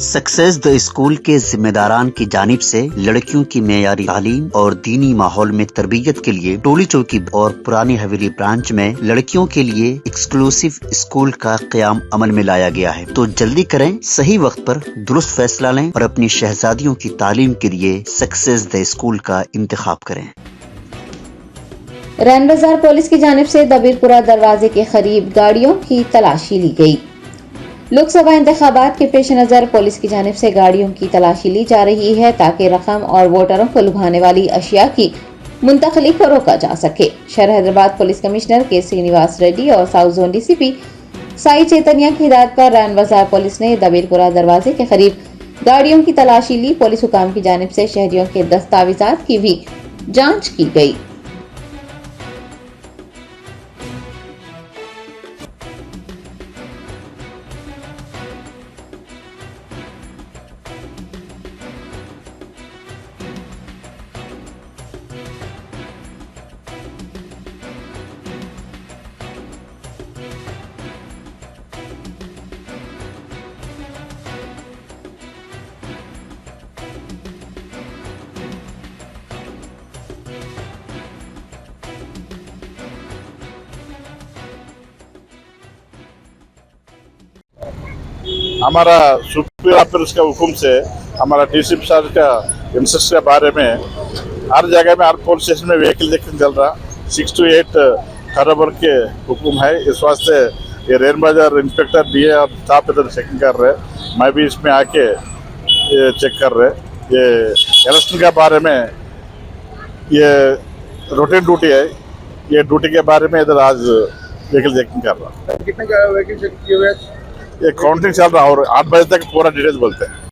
Success the school के जिम्मेदारान की जानिब से लड़कियों की मेयारी तालीम और दीनी माहौल में तरबियत के लिए टोली चौकी और पुरानी हवेली ब्रांच में लड़कियों के लिए एक्सक्लूसिव स्कूल का क़याम अमल में लाया गया है। तो जल्दी करें, सही वक्त पर दुरुस्त फैसला लें और अपनी शहजादियों की तालीम के लिए सक्सेस द स्कूल का इंतखाब करें। रैन बाजार पुलिस की जानिब से दबीरपुरा दरवाजे के करीब गाड़ियों की तलाशी ली गई। लोकसभा इंतखाबात के पेश नजर पुलिस की जानिब से गाड़ियों की तलाशी ली जा रही है ताकि रकम और वोटरों को लुभाने वाली अशिया की मुंतकली को रोका जा सके। शहर हैदराबाद पुलिस कमिश्नर के श्रीनिवास रेड्डी और south zone DCP Sai Chaitanya की हिदायत पर रैन बाजार पुलिस ने दबीरपुरा दरवाजे के करीब गाड़ियों की तलाशी ली। पुलिस हुकाम की जानिब से शहरियों के दस्तावेजात की भी जाँच की गई। हमारा सुप्रीम ऑफिस के हुक्म से हमारा डीसीपी साहब का इंस्ट्रक्शन के बारे में हर जगह में हर पुलिस स्टेशन में व्हीकल चेकिंग चल रहा 6 to 8 खरबर के हुक्म है। इस वास्ते ये रैन बाजार इंस्पेक्टर डीए और स्टाफ इधर चेकिंग कर रहे हैं। मैं भी इसमें आके ये चेक कर रहे। ये इलेक्शन के बारे में ये रूटीन ड्यूटी है। ये ड्यूटी के बारे में इधर आज व्हीकल चेकिंग कर रहा। कितने व्हीकल चेक किए हुए? ये काउंटिंग चल रहा और 8 बजे तक पूरा डिटेल्स बोलते हैं।